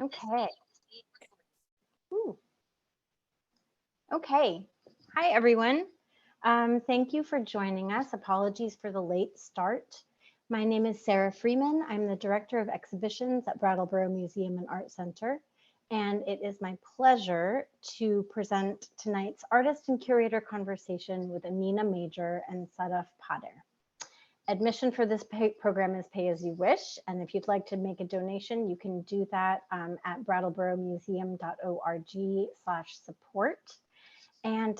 Okay. Ooh. Okay. Hi, everyone. Thank you for joining us. Apologies for the late start. My name is Sarah Freeman. I'm the Director of Exhibitions at Brattleboro Museum and Art Center, and it is my pleasure to present tonight's artist and curator conversation with Anina Major and Sadaf Padder. Admission for this program is pay as you wish, and if you'd like to make a donation, you can do that at brattleboromuseum.org/support. And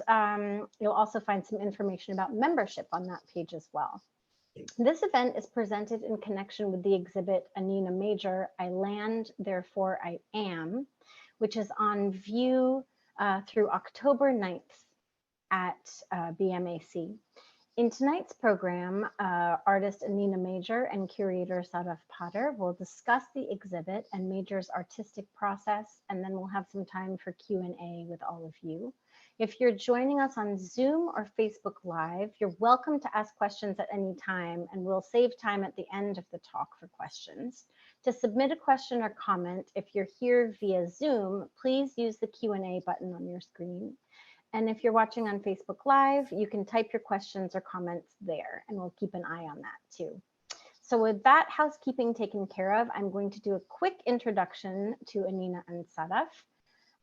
you'll also find some information about membership on that page as well. This event is presented in connection with the exhibit Anina Major, I Land, Therefore I Am, which is on view through October 9th at BMAC. In tonight's program, artist Anina Major and curator Sadaf Padder will discuss the exhibit and Major's artistic process, and then we'll have some time for Q&A with all of you. If you're joining us on Zoom or Facebook Live, you're welcome to ask questions at any time, and we'll save time at the end of the talk for questions. To submit a question or comment, if you're here via Zoom, please use the Q&A button on your screen. And if you're watching on Facebook Live, you can type your questions or comments there, and we'll keep an eye on that too. So with that housekeeping taken care of, I'm going to do a quick introduction to Anina and Sadaf.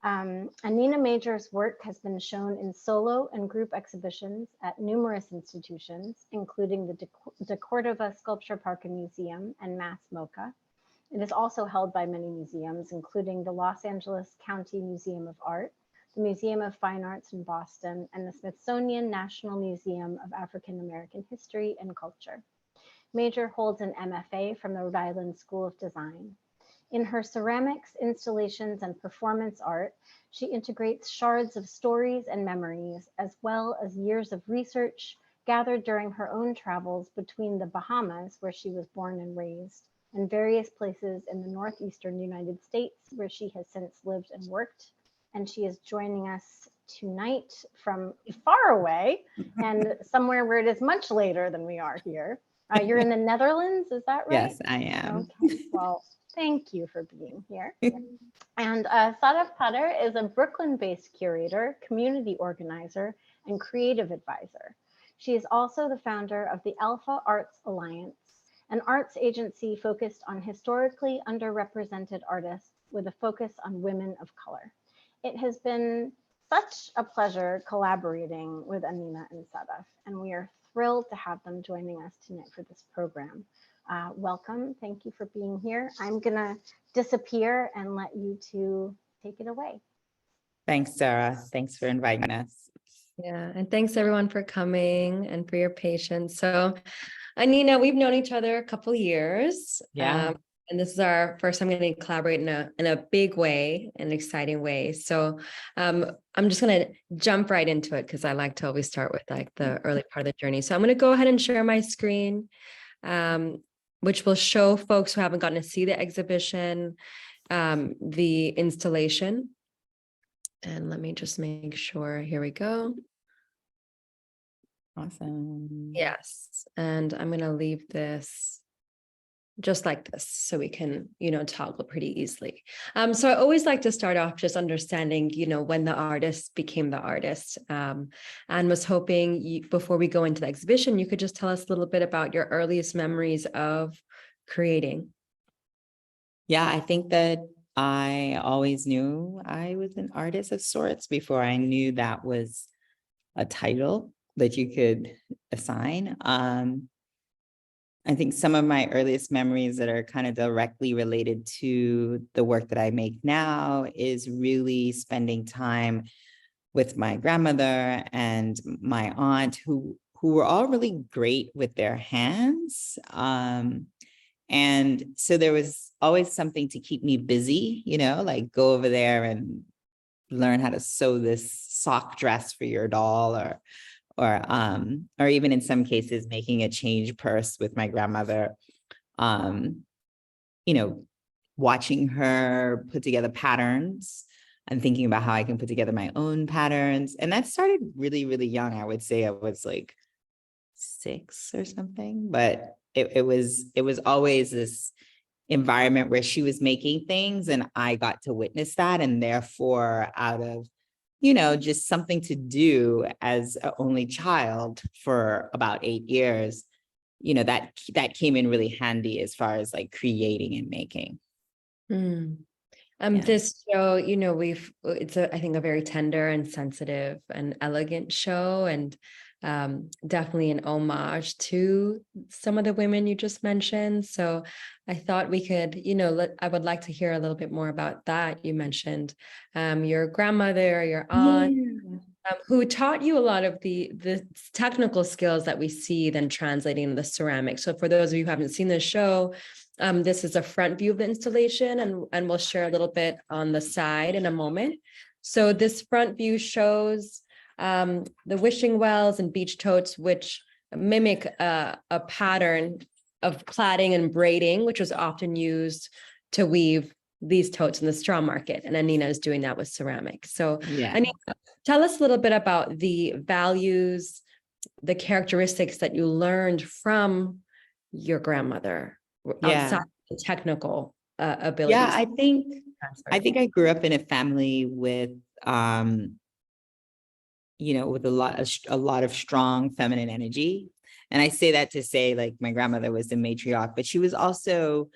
Anina Major's work has been shown in solo and group exhibitions at numerous institutions, including the De Cordova Sculpture Park and Museum and Mass MoCA. It is also held by many museums, including the Los Angeles County Museum of Art, the Museum of Fine Arts in Boston, and the Smithsonian National Museum of African American History and Culture. Major holds an MFA from the Rhode Island School of Design. In her ceramics, installations, and performance art, she integrates shards of stories and memories, as well as years of research gathered during her own travels between the Bahamas, where she was born and raised, and various places in the northeastern United States, where she has since lived and worked. And she is joining us tonight from far away and somewhere where it is much later than we are here. You're in the Netherlands, is that right? Yes, I am. Okay, well, thank you for being here. And Sadaf Padder is a Brooklyn-based curator, community organizer, and creative advisor. She is also the founder of the Alpha Arts Alliance, an arts agency focused on historically underrepresented artists with a focus on women of color. It has been such a pleasure collaborating with Anina and Sadaf, and we are thrilled to have them joining us tonight for this program. Welcome, thank you for being here. I'm gonna disappear and let you two take it away. Thanks, Sarah. Thanks for inviting us. Yeah, and thanks everyone for coming and for your patience. So, Anina, we've known each other a couple years. Yeah. And this is our first time going to collaborate in a big way, an exciting way. So I'm just going to jump right into it because I like to always start with like the early part of the journey. So I'm going to go ahead and share my screen, which will show folks who haven't gotten to see the exhibition, the installation. And let me just make sure. Here we go. Awesome. Yes. And I'm going to leave this just like this so we can, toggle pretty easily. So I always like to start off just understanding, when the artist became the artist, and was hoping before we go into the exhibition, you could just tell us a little bit about your earliest memories of creating. Yeah, I think that I always knew I was an artist of sorts before I knew that was a title that you could assign. I think some of my earliest memories that are kind of directly related to the work that I make now is really spending time with my grandmother and my aunt, who were all really great with their hands. And so there was always something to keep me busy, like go over there and learn how to sew this sock dress for your doll, or even in some cases making a change purse with my grandmother, watching her put together patterns and thinking about how I can put together my own patterns. And that started really, really young. I would say I was like 6 or something, but it was always this environment where she was making things, and I got to witness that. And therefore, out of, just something to do as an only child for about 8 years, that came in really handy as far as like creating and making. Mm. Yeah. This show, it's I think a very tender and sensitive and elegant show, and definitely an homage to some of the women you just mentioned. So I thought we could, I would like to hear a little bit more about that. You mentioned your grandmother, your aunt, who taught you a lot of the technical skills that we see then translating into the ceramics. So for those of you who haven't seen the show, this is a front view of the installation, and we'll share a little bit on the side in a moment. So this front view shows the wishing wells and beach totes, which mimic a pattern of plaiting and braiding, which was often used to weave these totes in the straw market. And Anina is doing that with ceramic. So Yeah. Anina, tell us a little bit about the values, the characteristics that you learned from your grandmother outside the technical abilities. Yeah, I think I grew up in a family with with a lot of strong feminine energy. And I say that to say, like, my grandmother was the matriarch, but she was also,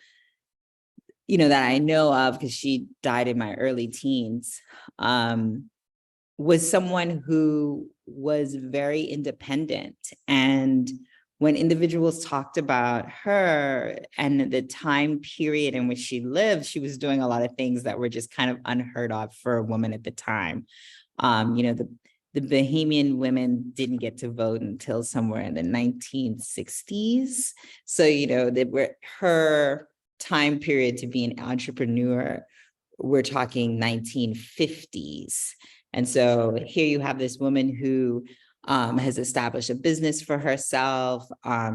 that I know of, because she died in my early teens, was someone who was very independent. And when individuals talked about her and the time period in which she lived, she was doing a lot of things that were just kind of unheard of for a woman at the time. The Bahamian women didn't get to vote until somewhere in the 1960s. So, her time period to be an entrepreneur, we're talking 1950s. And so here you have this woman who has established a business for herself.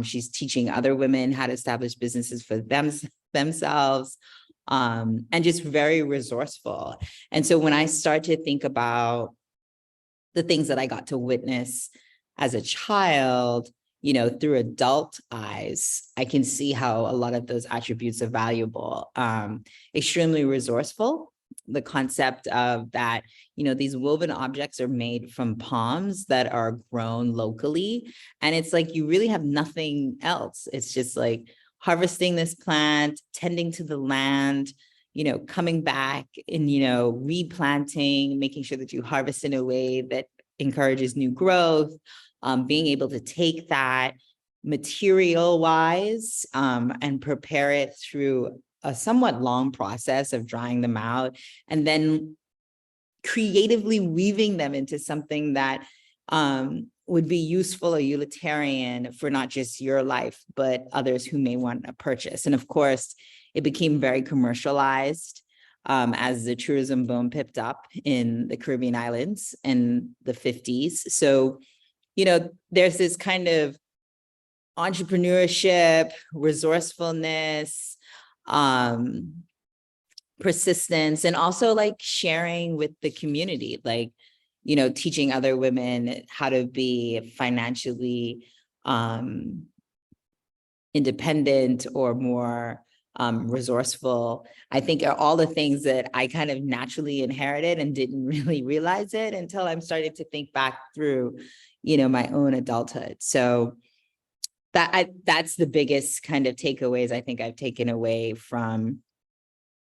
She's teaching other women how to establish businesses for themselves, and just very resourceful. And so when I start to think about the things that I got to witness as a child, through adult eyes, I can see how a lot of those attributes are valuable. Extremely resourceful. The concept of that, these woven objects are made from palms that are grown locally. And it's like, you really have nothing else. It's just like harvesting this plant, tending to the land, coming back and, replanting, making sure that you harvest in a way that encourages new growth, being able to take that material wise and prepare it through a somewhat long process of drying them out, and then creatively weaving them into something that would be useful or utilitarian for not just your life, but others who may want to purchase. And of course, it became very commercialized as the tourism boom picked up in the Caribbean islands in the 50s. So, there's this kind of entrepreneurship, resourcefulness, persistence, and also like sharing with the community, like, teaching other women how to be financially independent or more resourceful. I think are all the things that I kind of naturally inherited and didn't really realize it until I'm starting to think back through, my own adulthood. So that's the biggest kind of takeaways I think I've taken away from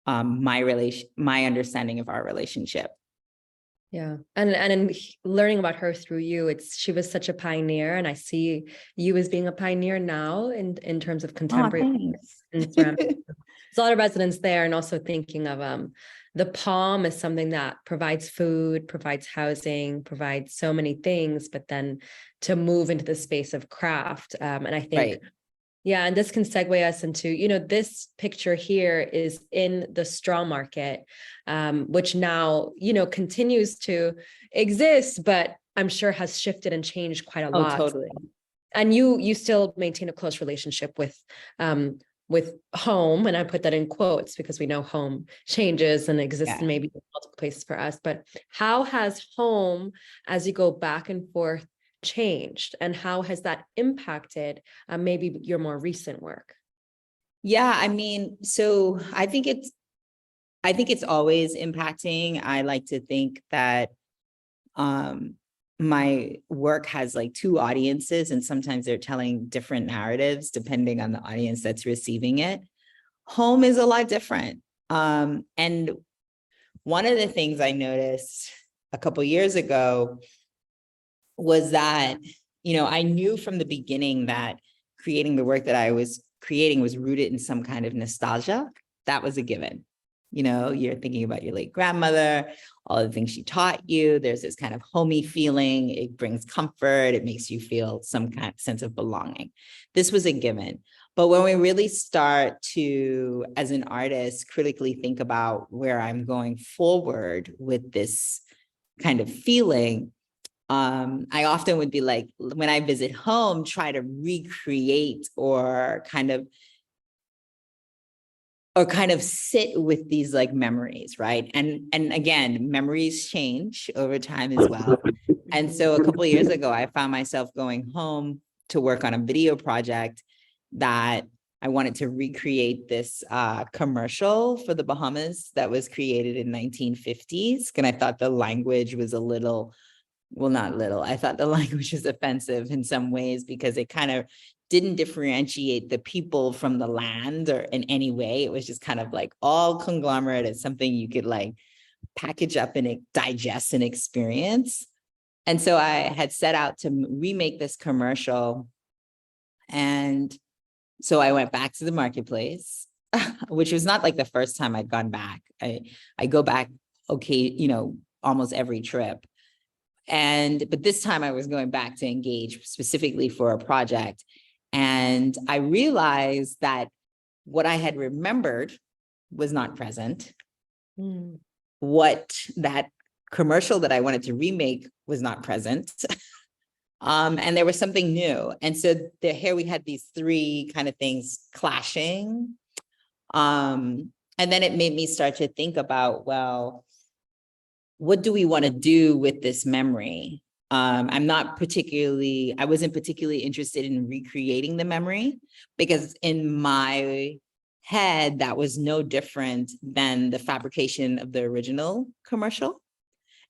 my understanding of our relationship. Yeah. And in learning about her through you, she was such a pioneer, and I see you as being a pioneer now in terms of contemporary and ceramics. There's a lot of resonance there, and also thinking of the palm as something that provides food, provides housing, provides so many things, but then to move into the space of craft. And I think Right. Yeah, and this can segue us into, this picture here is in the straw market, which now, continues to exist, but I'm sure has shifted and changed quite a lot. Totally. And you still maintain a close relationship with home, and I put that in quotes because we know home changes and exists in maybe multiple places for us. But how has home, as you go back and forth, changed, and how has that impacted maybe your more recent work? Yeah, I mean, so I think it's always impacting. I like to think that my work has like two audiences, and sometimes they're telling different narratives depending on the audience that's receiving it. Home is a lot different. And one of the things I noticed a couple years ago was that, I knew from the beginning that creating the work that I was creating was rooted in some kind of nostalgia. That was a given. You're thinking about your late grandmother, all the things she taught you. There's this kind of homey feeling. It brings comfort. It makes you feel some kind of sense of belonging. This was a given. But when we really start to, as an artist, critically think about where I'm going forward with this kind of feeling, I often would be like, when I visit home, try to recreate or kind of sit with these like memories, right? And again, memories change over time as well. And so a couple of years ago, I found myself going home to work on a video project that I wanted to recreate this commercial for the Bahamas that was created in 1950s. And I thought the language was a little, well, not little, I thought the language was offensive in some ways because it kind of didn't differentiate the people from the land or in any way. It was just kind of like all conglomerate as something you could like package up and digest and experience. And so I had set out to remake this commercial. And so I went back to the marketplace, which was not like the first time I'd gone back. I go back, almost every trip. But this time I was going back to engage specifically for a project. And I realized that what I had remembered was not present. What that commercial that I wanted to remake was not present. And there was something new. And so here we had these three kind of things clashing. And then it made me start to think about, well, what do we want to do with this memory? I wasn't particularly interested in recreating the memory because in my head, that was no different than the fabrication of the original commercial.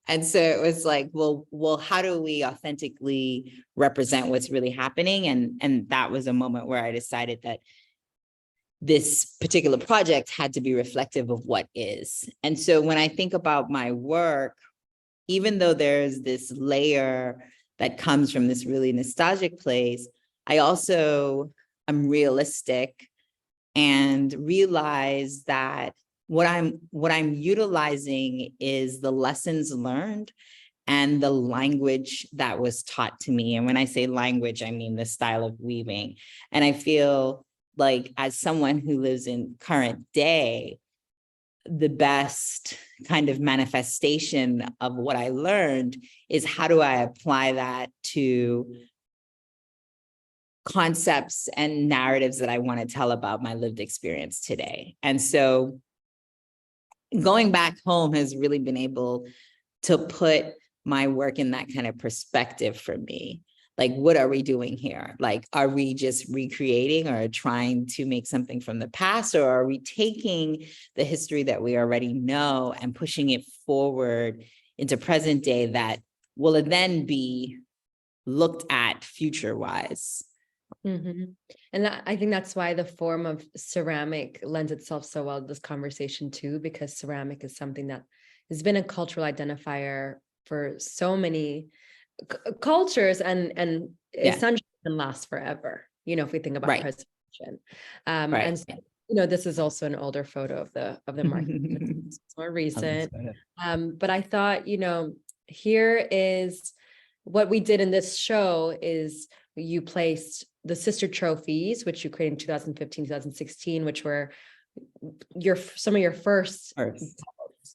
And so it was like, well, how do we authentically represent what's really happening? And that was a moment where I decided that this particular project had to be reflective of what is. And so when I think about my work, even though there's this layer that comes from this really nostalgic place, I also am realistic and realize that what I'm utilizing is the lessons learned and the language that was taught to me. And when I say language, I mean the style of weaving. And I feel like as someone who lives in current day, the best kind of manifestation of what I learned is how do I apply that to concepts and narratives that I want to tell about my lived experience today. And so going back home has really been able to put my work in that kind of perspective for me. Like, what are we doing here? Like, are we just recreating or trying to make something from the past? Or are we taking the history that we already know and pushing it forward into present day that will then be looked at future-wise? Mm-hmm. And I think that's why the form of ceramic lends itself so well to this conversation too, because ceramic is something that has been a cultural identifier for so many cultures and essentially can last forever, if we think about preservation. And so, this is also an older photo of the market. It's more recent. But I thought, here is what we did in this show is you placed the sister trophies, which you created in 2015, 2016, which were some of your first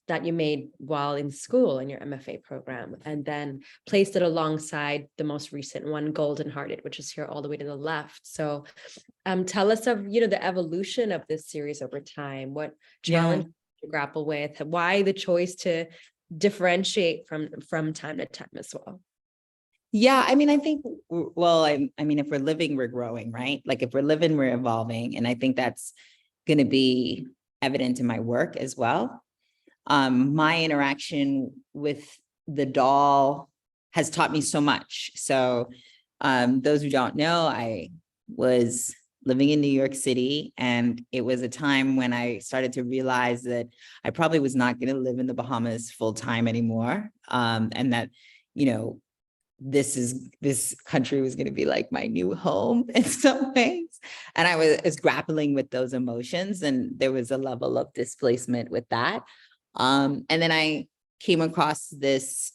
that you made while in school in your MFA program, and then placed it alongside the most recent one, Golden Hearted, which is here all the way to the left. So tell us of, the evolution of this series over time. What challenge you grapple with? Why the choice to differentiate from time to time as well? Yeah, I mean, I think, well, I mean, if we're living, we're growing, right? Like if we're living, we're evolving. And I think that's going to be evident in my work as well. My interaction with the doll has taught me so much. So those who don't know, I was living in New York City, and it was a time when I started to realize that I probably was not going to live in the Bahamas full time anymore. And that, you know, this country was going to be like my new home in some ways. And I was grappling with those emotions, and there was a level of displacement with that. And then I came across this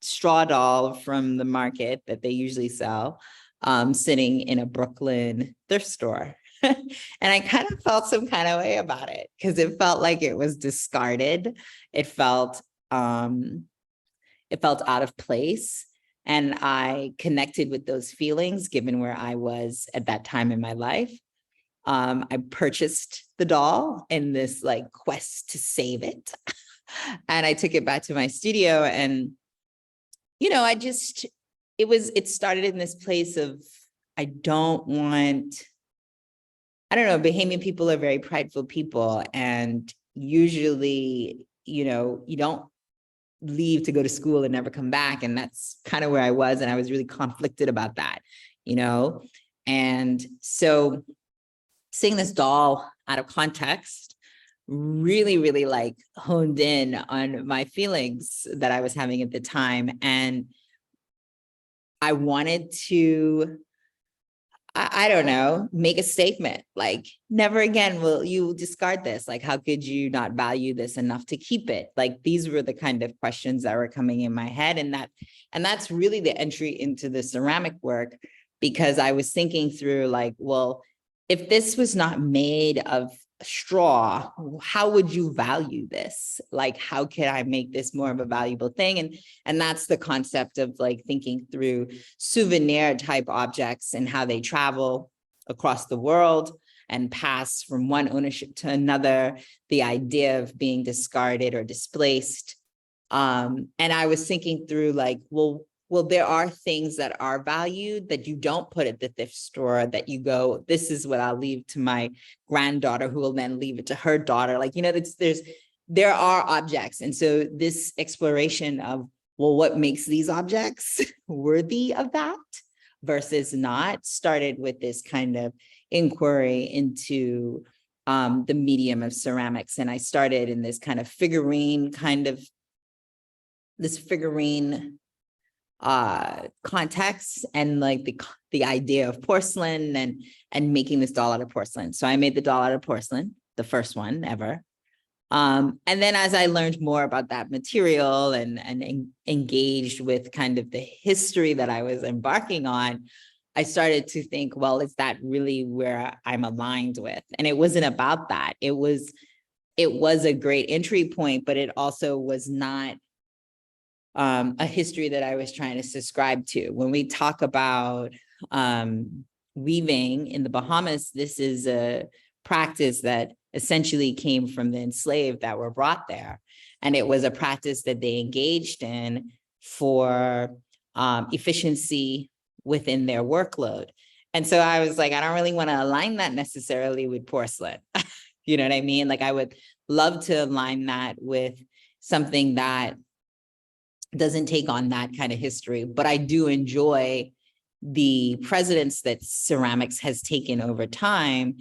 straw doll from the market that they usually sell, sitting in a Brooklyn thrift store. And I kind of felt some kind of way about it because it felt like it was discarded. It felt out of place. And I connected with those feelings given where I was at that time in my life. I purchased the doll in this like quest to save it. And I took it back to my studio, and, you know, it started in this place of, I don't know, Bahamian people are very prideful people. And usually, you know, you don't leave to go to school and never come back. And that's kind of where I was. And I was really conflicted about that, you know? And so seeing this doll out of context really, really like honed in on my feelings that I was having at the time. And I wanted to, I don't know, make a statement like, never again will you discard this. Like, how could you not value this enough to keep it? Like, these were the kind of questions that were coming in my head. And that's really the entry into the ceramic work, because I was thinking through like, well, if this was not made of straw, how would you value this? Like, how can I make this more of a valuable thing? And that's the concept of like thinking through souvenir type objects and how they travel across the world and pass from one ownership to another, the idea of being discarded or displaced. And I was thinking through like, well, there are things that are valued that you don't put at the thrift store, that you go, this is what I'll leave to my granddaughter, who will then leave it to her daughter. Like, you know, there are objects. And so this exploration of, well, what makes these objects worthy of that versus not, started with this kind of inquiry into the medium of ceramics. And I started in this kind of figurine context, and like the idea of porcelain and making this doll out of porcelain. So I made the doll out of porcelain, the first one ever. And then as I learned more about that material and engaged with kind of the history that I was embarking on, I started to think, well, is that really where I'm aligned with? And it wasn't about that. It was a great entry point, but it also was not a history that I was trying to subscribe to. When we talk about weaving in the Bahamas, this is a practice that essentially came from the enslaved that were brought there. And it was a practice that they engaged in for efficiency within their workload. And so I was like, I don't really want to align that necessarily with porcelain. You know what I mean? Like, I would love to align that with something that doesn't take on that kind of history, but I do enjoy the precedence that ceramics has taken over time,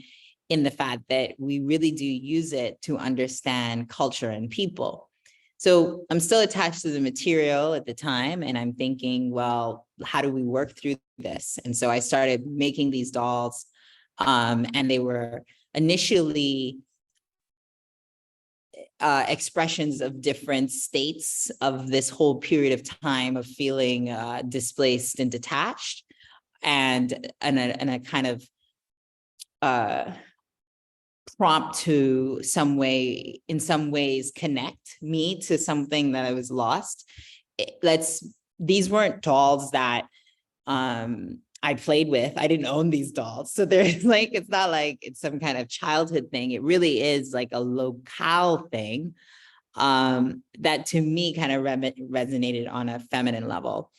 in the fact that we really do use it to understand culture and people. So I'm still attached to the material at the time, and I'm thinking, well, how do we work through this? And so I started making these dolls, and they were initially expressions of different states of this whole period of time of feeling displaced and detached, and a kind of prompt to in some ways connect me to something that I was lost. These weren't dolls that I played with. I didn't own these dolls. So there's like, it's not like it's some kind of childhood thing. It really is like a locale thing that to me kind of resonated on a feminine level.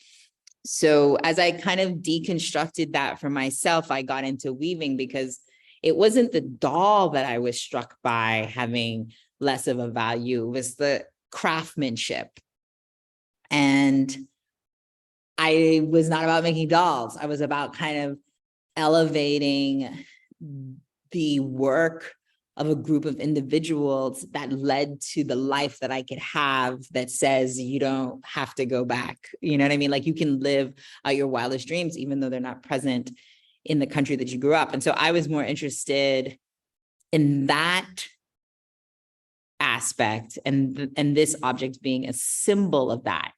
So as I kind of deconstructed that for myself, I got into weaving because it wasn't the doll that I was struck by having less of a value, it was the craftsmanship. And I was not about making dolls. I was about kind of elevating the work of a group of individuals that led to the life that I could have that says you don't have to go back. You know what I mean? Like you can live out your wildest dreams, even though they're not present in the country that you grew up. And so I was more interested in that aspect and this object being a symbol of that.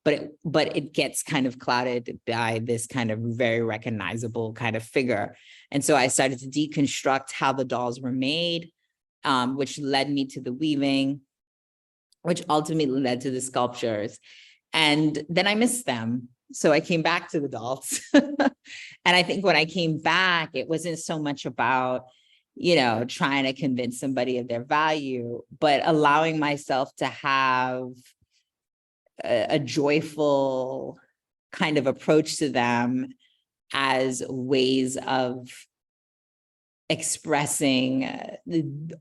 But it gets kind of clouded by this kind of very recognizable kind of figure. And so I started to deconstruct how the dolls were made, which led me to the weaving, which ultimately led to the sculptures. And then I missed them. So I came back to the dolls. And I think when I came back, it wasn't so much about, you know, trying to convince somebody of their value, but allowing myself to have a joyful kind of approach to them as ways of expressing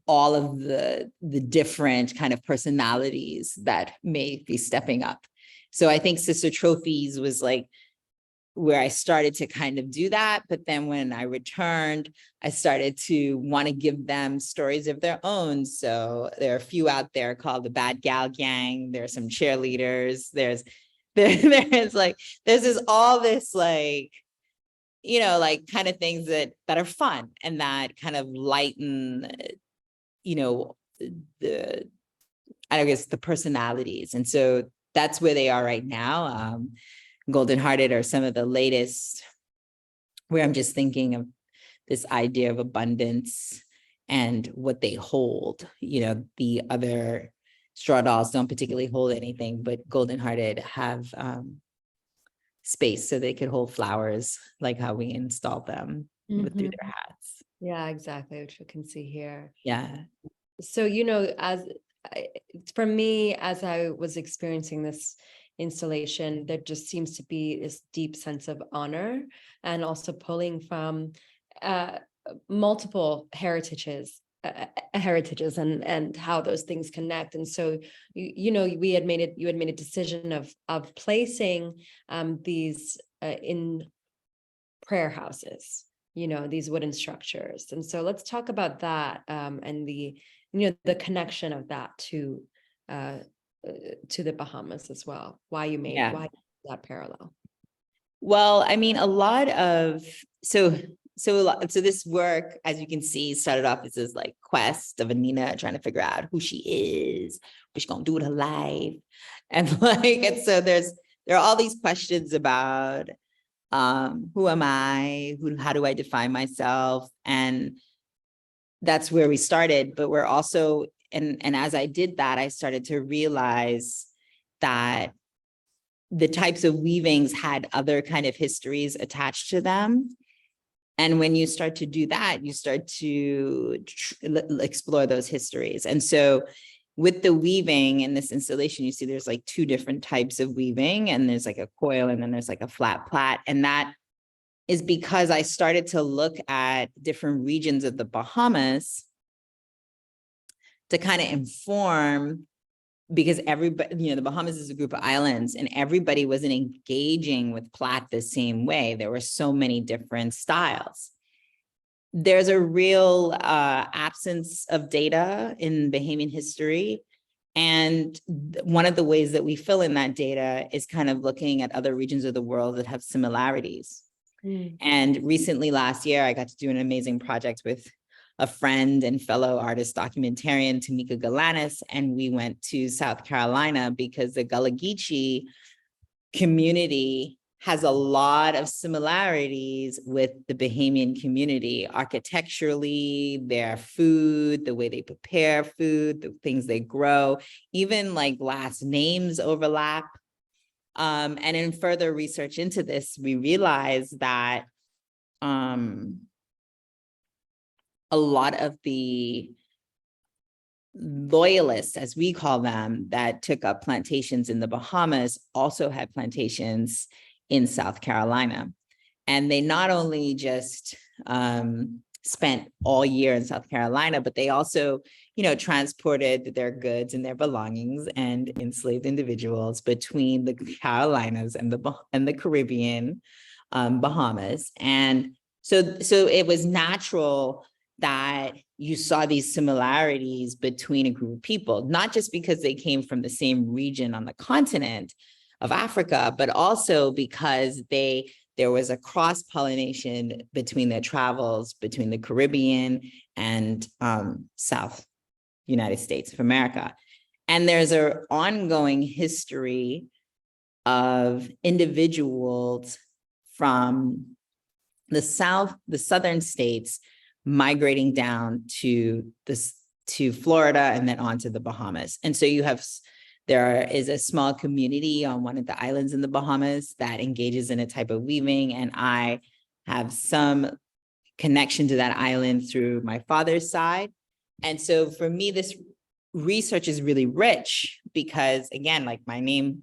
all of the different kind of personalities that may be stepping up. So I think Sister Trophies was like where I started to kind of do that. But then when I returned, I started to want to give them stories of their own. So there are a few out there called the Bad Gal Gang. There's some cheerleaders. There's all this like, you know, like kind of things that are fun and that kind of lighten, you know, the personalities. And so that's where they are right now. Golden Hearted are some of the latest, where I'm just thinking of this idea of abundance and what they hold. You know, the other straw dolls don't particularly hold anything, but Golden Hearted have space so they could hold flowers, like how we installed them through their hats. Yeah, exactly, which we can see here. Yeah. So, you know, for me, as I was experiencing this installation, there just seems to be this deep sense of honor and also pulling from multiple heritages and how those things connect. And so, you know, you had made a decision of placing these in prayer houses, you know, these wooden structures. And so let's talk about that and the, you know, the connection of that to the Bahamas as well. Why that parallel? Well, I mean, a lot of so this work, as you can see, started off as this like quest of Anina trying to figure out who she is, what she's gonna do with her life, and so there are all these questions about who am I, how do I define myself, and that's where we started. But we're also and as I did that, I started to realize that the types of weavings had other kind of histories attached to them. And when you start to do that, you start to explore those histories. And so with the weaving in this installation, you see there's like two different types of weaving, and there's like a coil and then there's like a flat plait. And that is because I started to look at different regions of the Bahamas to kind of inform, because everybody, you know, the Bahamas is a group of islands and everybody wasn't engaging with plait the same way. There were so many different styles. There's a real absence of data in Bahamian history. And one of the ways that we fill in that data is kind of looking at other regions of the world that have similarities. And recently last year, I got to do an amazing project with a friend and fellow artist documentarian, Tamika Galanis, and we went to South Carolina because the Gullah Geechee community has a lot of similarities with the Bahamian community, architecturally, their food, the way they prepare food, the things they grow, even like last names overlap. And in further research into this, we realized that a lot of the loyalists, as we call them, that took up plantations in the Bahamas also had plantations in South Carolina. And they not only just spent all year in South Carolina, but they also, transported their goods and their belongings and enslaved individuals between the Carolinas and the Caribbean, Bahamas. And so it was natural that you saw these similarities between a group of people, not just because they came from the same region on the continent of Africa, but also because there was a cross-pollination between their travels between the Caribbean and South United States of America. And there's an ongoing history of individuals from the southern states migrating down to Florida and then on to the Bahamas. And so there is a small community on one of the islands in the Bahamas that engages in a type of weaving. And I have some connection to that island through my father's side. And so for me, this research is really rich because, again, like my name,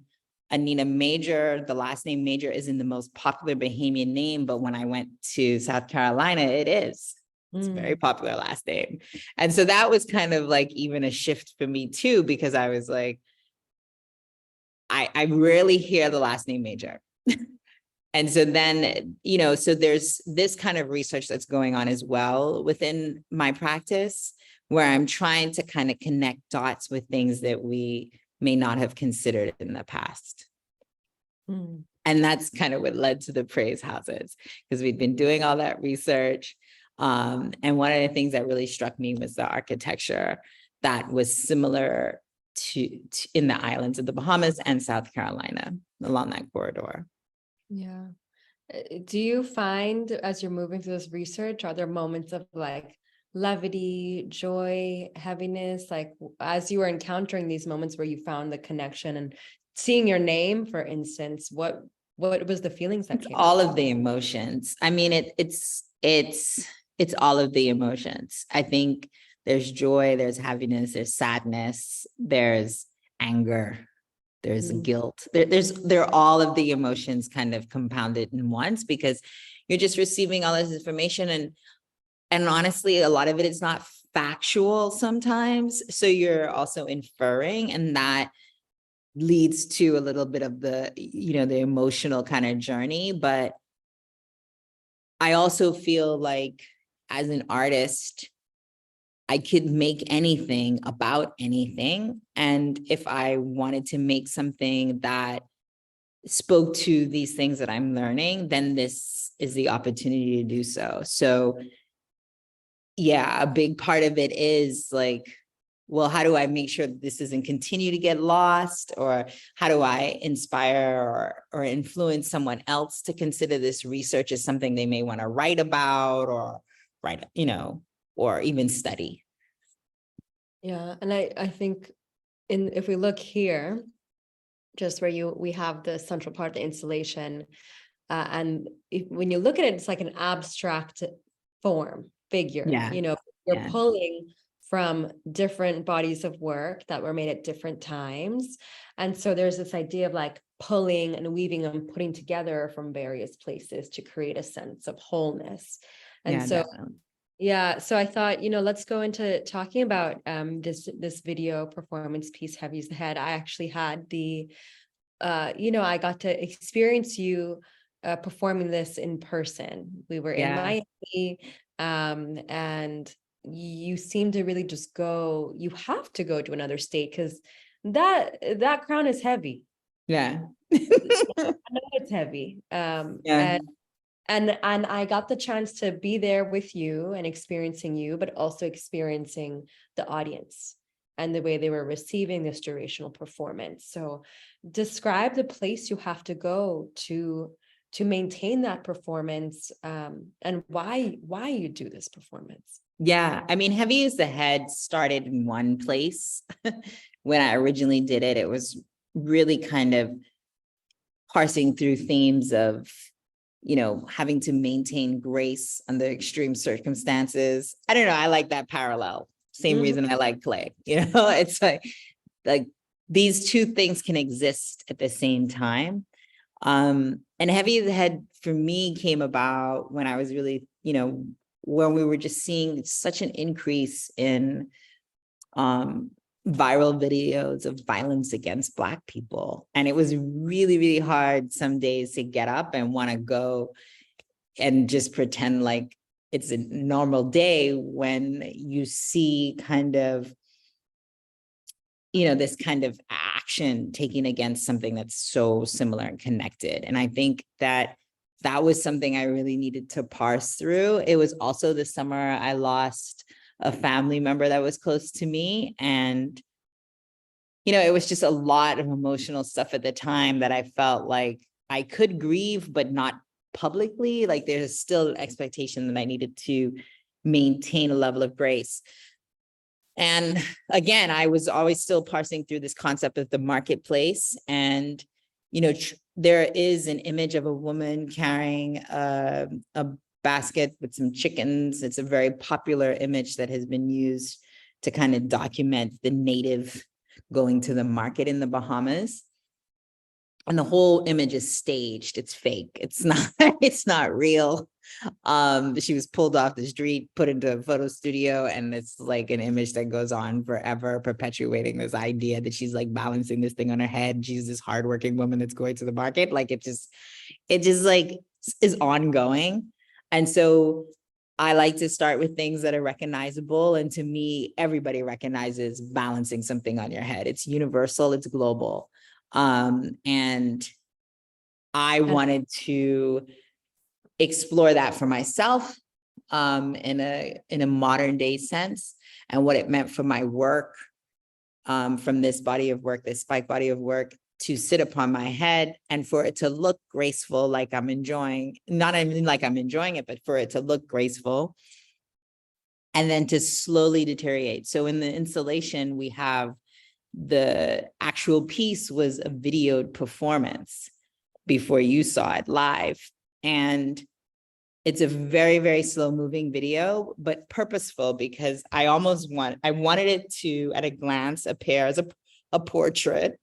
Anina Major, the last name Major isn't the most popular Bahamian name, but when I went to South Carolina, it is. It's a very popular last name. And so that was kind of like even a shift for me too, because I was like, I rarely hear the last name Major. And so then, so there's this kind of research that's going on as well within my practice, where I'm trying to kind of connect dots with things that we may not have considered in the past. And that's kind of what led to the praise houses, because we'd been doing all that research. And one of the things that really struck me was the architecture that was similar to in the islands of the Bahamas and South Carolina along that corridor. Yeah. Do you find as you're moving through this research, are there moments of like levity, joy, heaviness, like as you were encountering these moments where you found the connection and seeing your name, for instance, what was the feelings that came? All of the emotions. I mean, it's all of the emotions. I think there's joy, there's happiness, there's sadness, there's anger, there's guilt. They're all of the emotions kind of compounded in once, because you're just receiving all this information, and honestly, a lot of it is not factual sometimes. So you're also inferring, and that leads to a little bit of the emotional kind of journey. But I also feel like as an artist, I could make anything about anything. And if I wanted to make something that spoke to these things that I'm learning, then this is the opportunity to do so. So yeah, a big part of it is like, well, how do I make sure that this doesn't continue to get lost? Or how do I inspire or influence someone else to consider this research as something they may want to write about or write, or even study? Yeah. And I think if we look here, just where we have the central part of the installation, and when you look at it, it's like an abstract form figure. Yeah. You're pulling from different bodies of work that were made at different times. And so there's this idea of like pulling and weaving and putting together from various places to create a sense of wholeness. And so definitely. Yeah, so I thought, let's go into talking about this video performance piece, Heavy is the Head. I actually had I got to experience you performing this in person. We were in Miami, and you seem to really just you have to go to another state because that crown is heavy. Yeah. I know it's heavy. And I got the chance to be there with you and experiencing you, but also experiencing the audience and the way they were receiving this durational performance. So describe the place you have to go to maintain that performance, and why you do this performance. Yeah, I mean, Heavy is the Head started in one place. When I originally did it, it was really kind of parsing through themes of having to maintain grace under extreme circumstances. I don't know. I like that parallel. Same reason I like clay. It's like these two things can exist at the same time. And And Heavy the Head for me came about when I was really, when we were just seeing such an increase in viral videos of violence against Black people. And it was really, really hard some days to get up and want to go and just pretend like it's a normal day when you see kind of, this kind of action taken against something that's so similar and connected. And I think that was something I really needed to parse through. It was also the summer I lost a family member that was close to me. And, it was just a lot of emotional stuff at the time that I felt like I could grieve, but not publicly. Like there's still an expectation that I needed to maintain a level of grace. And again, I was always still parsing through this concept of the marketplace. And, there is an image of a woman carrying a basket with some chickens. It's a very popular image that has been used to kind of document the native going to the market in the Bahamas. And the whole image is staged. It's fake. It's not real. She was pulled off the street, put into a photo studio, and it's like an image that goes on forever, perpetuating this idea that she's like balancing this thing on her head. She's this hardworking woman that's going to the market. Like it just like is ongoing. And so I like to start with things that are recognizable. And to me, everybody recognizes balancing something on your head. It's universal, it's global. And I wanted to explore that for myself in a modern day sense, and what it meant for my work from this body of work, this spike body of work, to sit upon my head and for it to look graceful, like I'm enjoying, not even like I'm enjoying it, but for it to look graceful and then to slowly deteriorate. So in the installation, we have the actual piece was a videoed performance before you saw it live. And it's a very, very slow moving video, but purposeful, because I wanted it to, at a glance, appear as a portrait.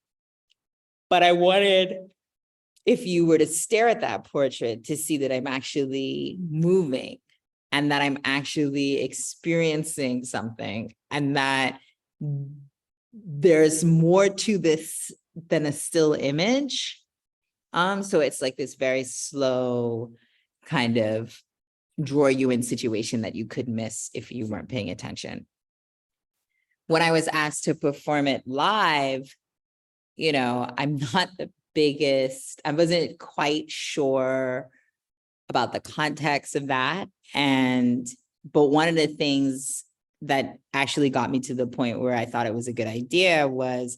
But I wanted, if you were to stare at that portrait, to see that I'm actually moving and that I'm actually experiencing something, and that there's more to this than a still image. So it's like this very slow kind of draw you in situation that you could miss if you weren't paying attention. When I was asked to perform it live, I'm not the biggest, I wasn't quite sure about the context of that. But one of the things that actually got me to the point where I thought it was a good idea was,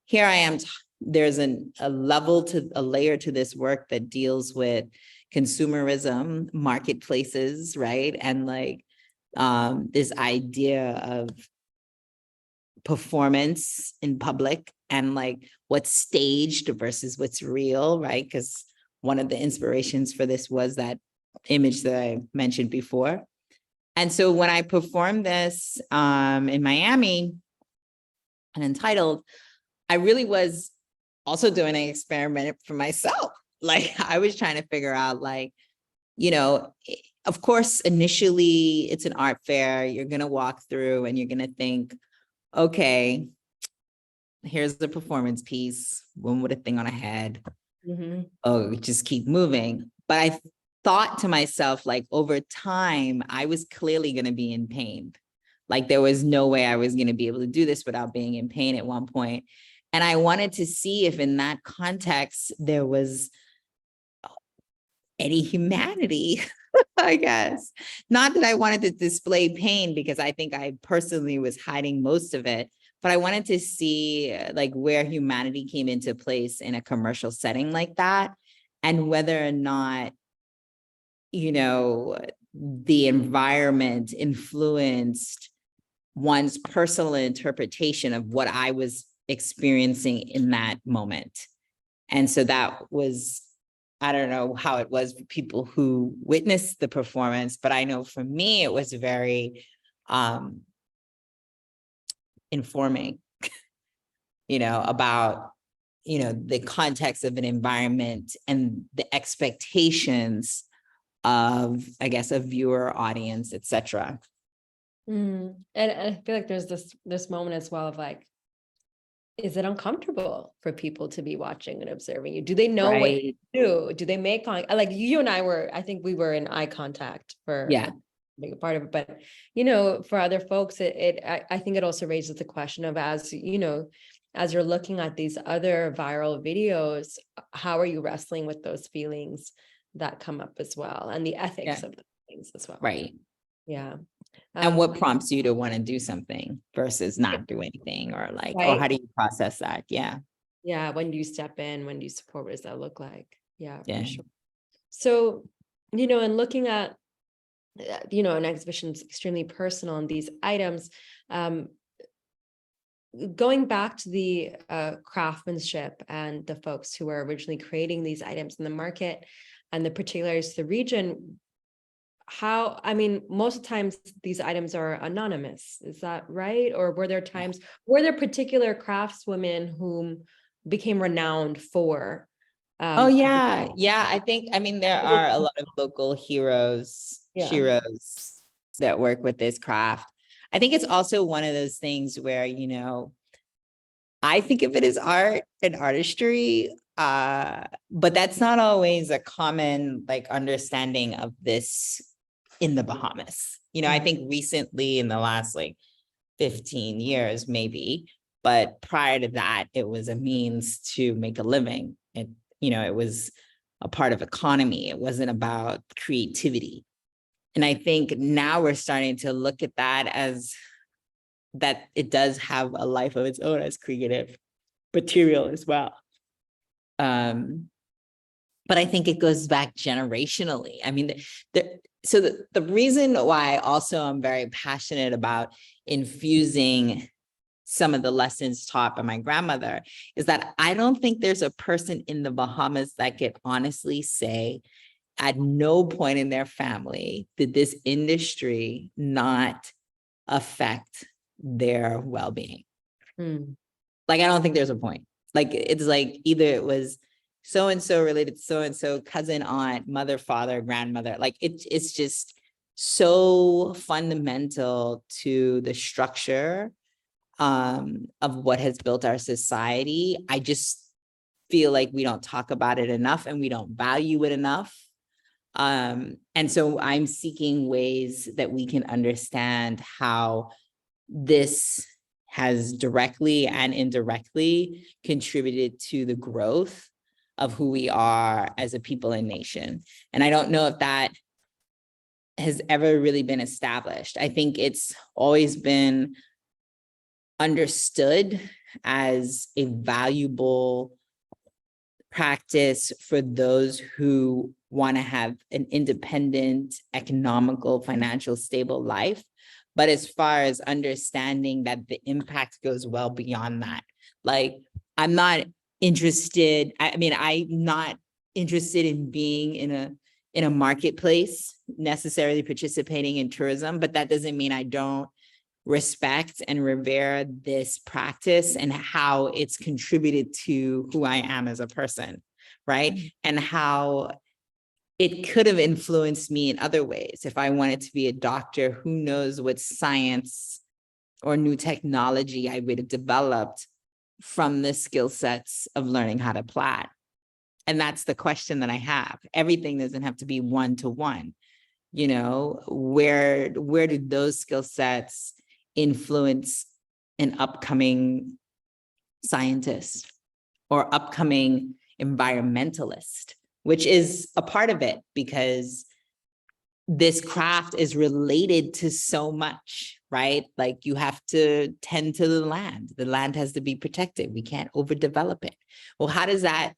here I am, there's a layer to this work that deals with consumerism, marketplaces, right? And like this idea of performance in public and like what's staged versus what's real, right? Because one of the inspirations for this was that image that I mentioned before. And so when I performed this in Miami and Entitled, I really was also doing an experiment for myself. Like I was trying to figure out, like, of course, initially it's an art fair. You're going to walk through and you're going to think, okay, here's the performance piece, one with a thing on a head. Mm-hmm. Oh, just keep moving. But I thought to myself, like, over time, I was clearly going to be in pain. Like there was no way I was going to be able to do this without being in pain at one point. And I wanted to see if in that context, there was any humanity, I guess. Not that I wanted to display pain, because I think I personally was hiding most of it, but I wanted to see like where humanity came into place in a commercial setting like that, and whether or not, the environment influenced one's personal interpretation of what I was experiencing in that moment. And so that was, I don't know how it was for people who witnessed the performance, but I know for me, it was very informing, about, the context of an environment and the expectations of, I guess, a viewer, audience, etc. And I feel like there's this moment as well of like, is it uncomfortable for people to be watching and observing you? Do they know what you do? Do they make like you and I were, I think we were in eye contact for a big part of it, but for other folks, I think it also raises the question of, as you're looking at these other viral videos, how are you wrestling with those feelings that come up as well, and the ethics of the things as well? Right. Yeah. And what prompts you to want to do something versus not do anything, or like, or how do you process that? Yeah. Yeah. When do you step in? When do you support? What does that look like? Yeah, Yeah. for sure. So, and looking at, an exhibition is extremely personal, and these items, going back to the craftsmanship and the folks who were originally creating these items in the market and the particulars of the region, most of the times these items are anonymous. Is that right? Or were there particular craftswomen whom became renowned for? I think, there are a lot of local heroes that work with this craft. I think it's also one of those things where, I think of it as art and artistry, but that's not always a common understanding of this in the Bahamas. I think recently in the last 15 years, maybe, but prior to that, it was a means to make a living. It was a part of economy. It wasn't about creativity. And I think now we're starting to look at that as that it does have a life of its own as creative material as well. But I think it goes back generationally. The reason why also I'm very passionate about infusing some of the lessons taught by my grandmother is that I don't think there's a person in the Bahamas that could honestly say at no point in their family did this industry not affect their well-being. I don't think there's a point. It's either it was so-and-so related to so-and-so, cousin, aunt, mother, father, grandmother. It's just so fundamental to the structure of what has built our society. I just feel like we don't talk about it enough and we don't value it enough. And so I'm seeking ways that we can understand how this has directly and indirectly contributed to the growth of who we are as a people and nation. And I don't know if that has ever really been established. I think it's always been understood as a valuable practice for those who want to have an independent, economical, financial, stable life. But as far as understanding that the impact goes well beyond that, I'm not interested. I'm not interested in being in a marketplace, necessarily participating in tourism, but that doesn't mean I don't respect and revere this practice and how it's contributed to who I am as a person, right? And how it could have influenced me in other ways. If I wanted to be a doctor, who knows what science or new technology I would have developed from the skill sets of learning how to plait. And that's the question that I have. Everything doesn't have to be one-to-one. Where do those skill sets influence an upcoming scientist or upcoming environmentalist, which is a part of it because this craft is related to so much, right? You have to tend to the land. The land has to be protected. We can't overdevelop it. Well, how does that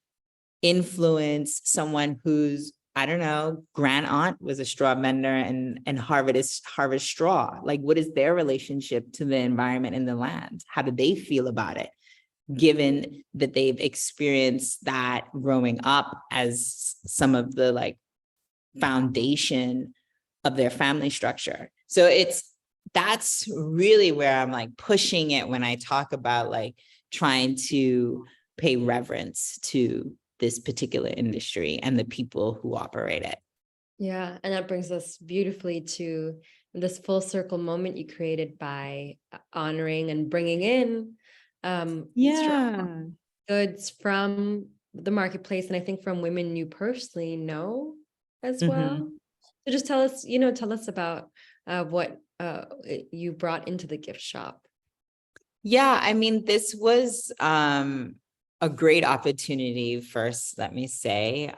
influence someone who's, I don't know, grand aunt was a straw vendor and harvest straw? What is their relationship to the environment and the land? How do they feel about it, given that they've experienced that growing up as some of the foundation of their family structure? So that's really where I'm pushing it when I talk about trying to pay reverence to this particular industry and the people who operate it. Yeah, and that brings us beautifully to this full circle moment you created by honoring and bringing in strong goods from the marketplace, and I think from women you personally know as well. So just tell us about what you brought into the gift shop. Yeah, I mean, this was a great opportunity, first, let me say.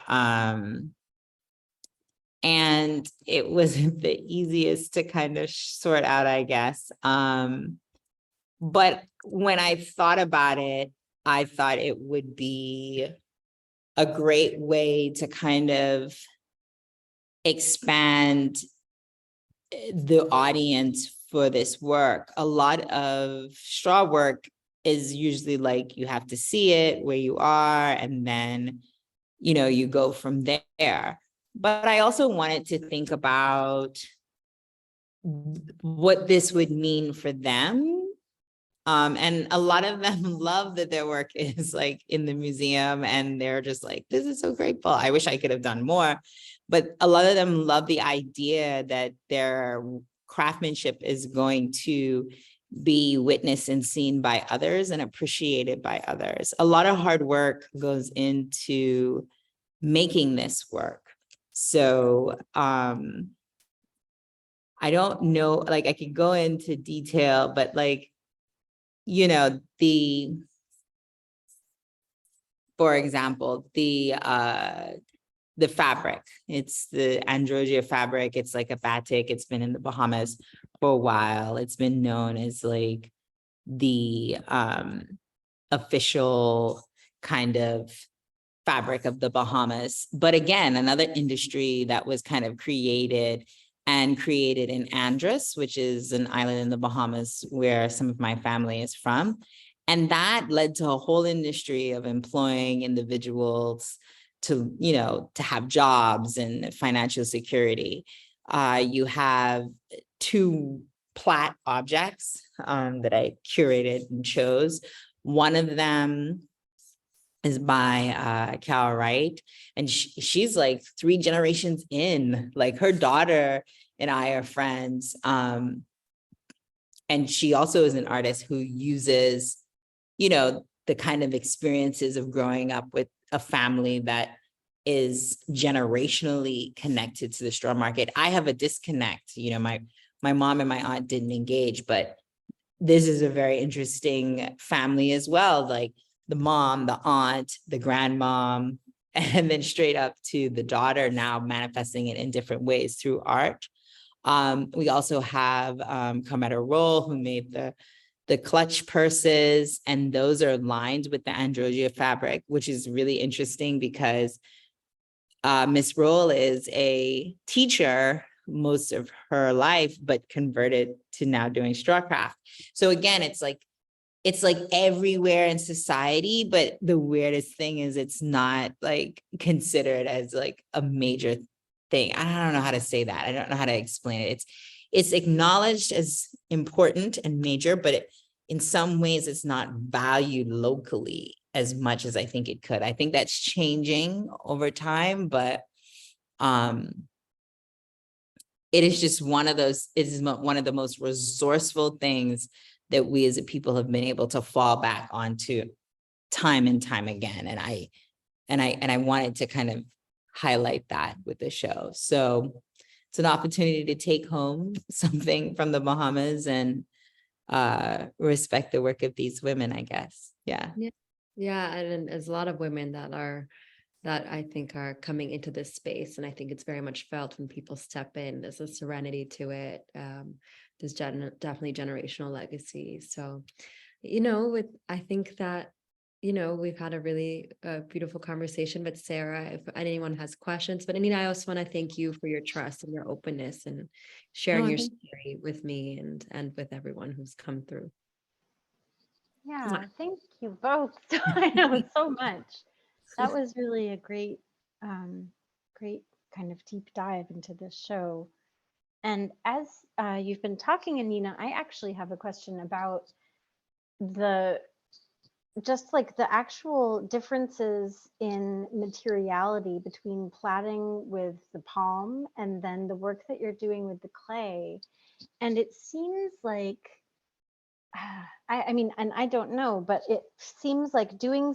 And it wasn't the easiest to kind of sort out, I guess. But when I thought about it, I thought it would be a great way to kind of expand the audience for this work. A lot of straw work is usually like you have to see it where you are, and then, you go from there. But I also wanted to think about what this would mean for them. And a lot of them love that their work is like in the museum, and they're just like, this is so grateful. I wish I could have done more. But a lot of them love the idea that their craftsmanship is going to be witnessed and seen by others and appreciated by others. A lot of hard work goes into making this work. So I don't know, like I could go into detail, but like, for example, the fabric, it's the androgia fabric. It's like a batik. It's been in the Bahamas for a while. It's been known as like the official kind of fabric of the Bahamas. But again, another industry that was kind of created in Andros, which is an island in the Bahamas where some of my family is from. And that led to a whole industry of employing individuals to have jobs and financial security. You have 2 plat objects that I curated and chose. One of them is by Cal Wright, and she's like 3 generations in. Like her daughter and I are friends, and she also is an artist who uses, the kind of experiences of growing up with a family that is generationally connected to the straw market. I have a disconnect. My mom and my aunt didn't engage, but this is a very interesting family as well. Like the mom, the aunt, the grandmom, and then straight up to the daughter now manifesting it in different ways through art. We also have Carmetta Roll, who made the clutch purses, and those are lined with the androgia fabric, which is really interesting because Miss Roll is a teacher most of her life, but converted to now doing straw craft. So again, it's like everywhere in society, but the weirdest thing is it's not like considered as like a major thing. I don't know how to say that. I don't know how to explain it. It's acknowledged as important and major, but in some ways it's not valued locally as much as I think it could. I think that's changing over time, but it is just one of those, it is one of the most resourceful things that we as a people have been able to fall back onto time and time again. And I wanted to kind of highlight that with the show. So it's an opportunity to take home something from the Bahamas and respect the work of these women, I guess. Yeah. Yeah. And there's a lot of women that I think are coming into this space. And I think it's very much felt when people step in. There's a serenity to it. There's definitely generational legacy. So, I think that, we've had a really beautiful conversation. But Sarah, if anyone has questions, but Anina, I also want to thank you for your trust and your openness and sharing your story with me and with everyone who's come through. Yeah, thank you both. I know so much. That was really a great kind of deep dive into this show. And as you've been talking, Anina, I actually have a question about the just like the actual differences in materiality between plaiting with the palm and then the work that you're doing with the clay. And it seems like, I mean, and I don't know, but it seems like doing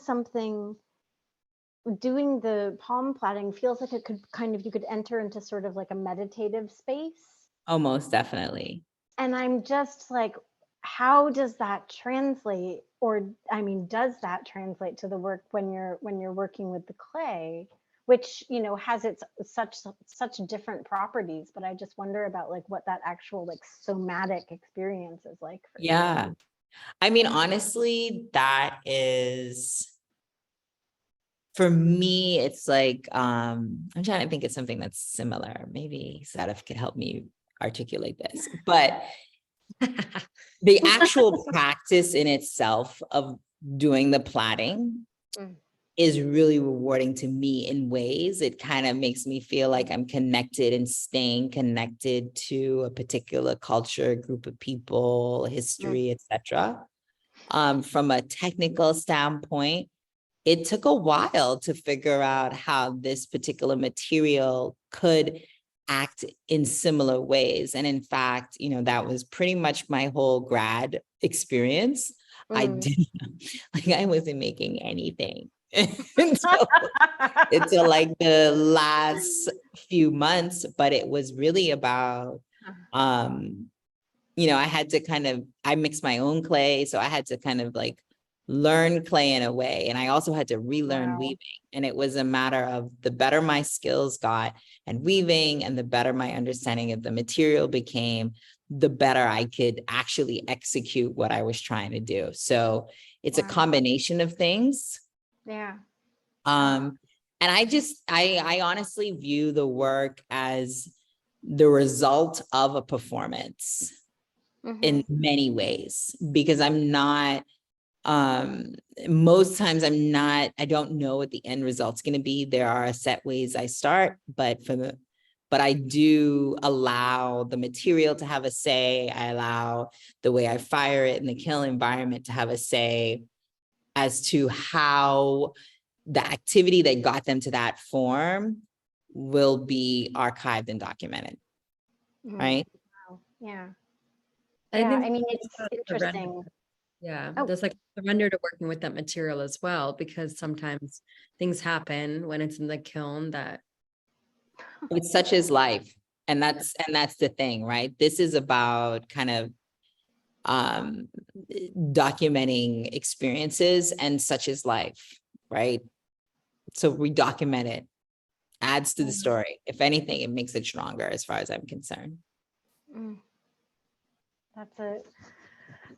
the palm plaiting feels like it could kind of, you could enter into sort of like a meditative space. Almost definitely. And I'm just like, how does that translate? Or, I mean, does that translate to the work when you're working with the clay, which, you know, has its such different properties, but I just wonder about like what that actual like somatic experience is like for you. Yeah. I mean, honestly, that is, for me, it's like, I'm trying to think of something that's similar. Maybe Sadaf could help me articulate this, but the actual practice in itself of doing the plaiting Mm. is really rewarding to me in ways. It kind of makes me feel like I'm connected and staying connected to a particular culture, group of people, history, etc. From a technical standpoint, it took a while to figure out how this particular material could act in similar ways. And in fact, you know, that was pretty much my whole grad experience. I didn't, like, I wasn't making anything until like the last few months, but it was really about, you know, I mixed my own clay. So I had to kind of like learn clay in a way. And I also had to relearn Wow. weaving. And it was a matter of the better my skills got and weaving and the better my understanding of the material became, the better I could actually execute what I was trying to do. So it's a Wow. combination of things. Yeah. And I honestly view the work as the result of a performance in many ways, because I'm not, most times I don't know what the end result's going to be. There are set ways I start, but I do allow the material to have a say. I allow the way I fire it in the kiln environment to have a say as to how the activity that got them to that form will be archived and documented, right? Wow. Yeah. I Yeah. think I mean, it's that's the interesting. Yeah, Oh, there's like surrender to working with that material as well, because sometimes things happen when it's in the kiln that It's such as life. And that's the thing, right? This is about kind of documenting experiences, and such is life, right? So we document it, adds to the story. If anything, it makes it stronger as far as I'm concerned. that's a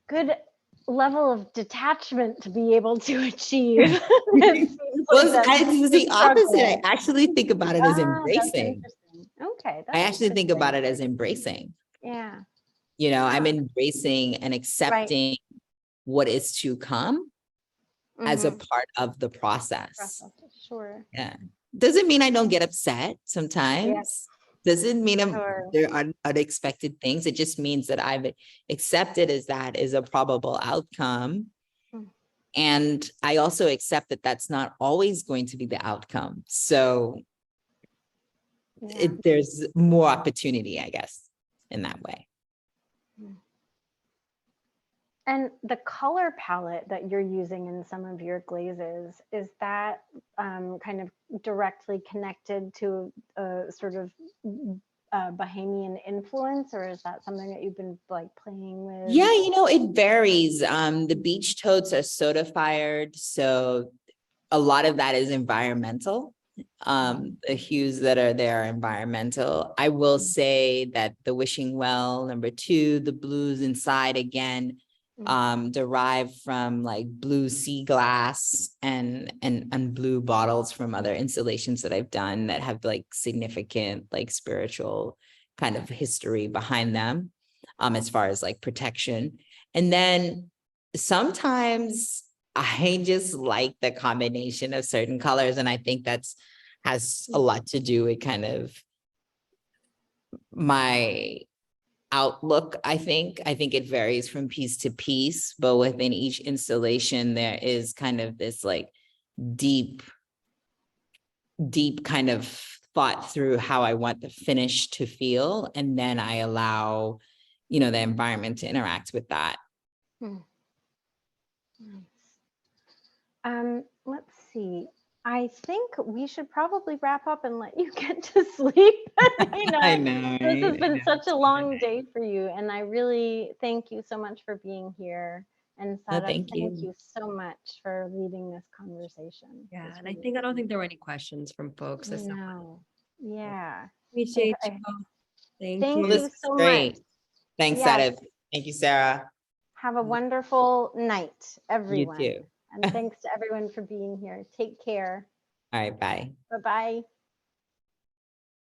good level of detachment to be able to achieve. It seems like Well, that's it's the opposite. I actually think about it as that's embracing. interesting. Okay, I that's actually think interesting. about it as embracing. Yeah. You know, I'm embracing and accepting what is to come as a part of the process. Sure. Yeah. Doesn't mean I don't get upset sometimes. Yes. Doesn't mean Sure. there are unexpected things. It just means that I've accepted as that is a probable outcome. And I also accept that that's not always going to be the outcome. So there's more opportunity, I guess, in that way. And the color palette that you're using in some of your glazes, is that kind of directly connected to a sort of Bahamian influence, or is that something that you've been like playing with? Yeah, you know, it varies. The beach totes are soda fired, so a lot of that is environmental. The hues that are there are environmental. I will say that the wishing well, number 2, the blues inside again, derived from like blue sea glass and blue bottles from other installations that I've done that have like significant like spiritual kind of history behind them, as far as like protection. And then sometimes I just like the combination of certain colors. And I think has a lot to do with kind of my outlook, I think. I think it varies from piece to piece, but within each installation, there is kind of this like deep kind of thought through how I want the finish to feel. And then I allow, you know, the environment to interact with that. Nice. Let's see. I think we should probably wrap up and let you get to sleep. I know. This has I been know. such a long day for you, and I really thank you so much for being here. And No, Sadaf, thank you. thank you so much for leading this conversation. Yeah, It's and I really don't think there were any questions from folks. So no. Yeah. appreciate I- you. Thank Thank you. Well, this you is so great. much. Thanks, Yes. Sadaf. Thank you, Sarah. Have a wonderful night, You everyone. too. And thanks to everyone for being here. Take care. All right, bye. Bye-bye.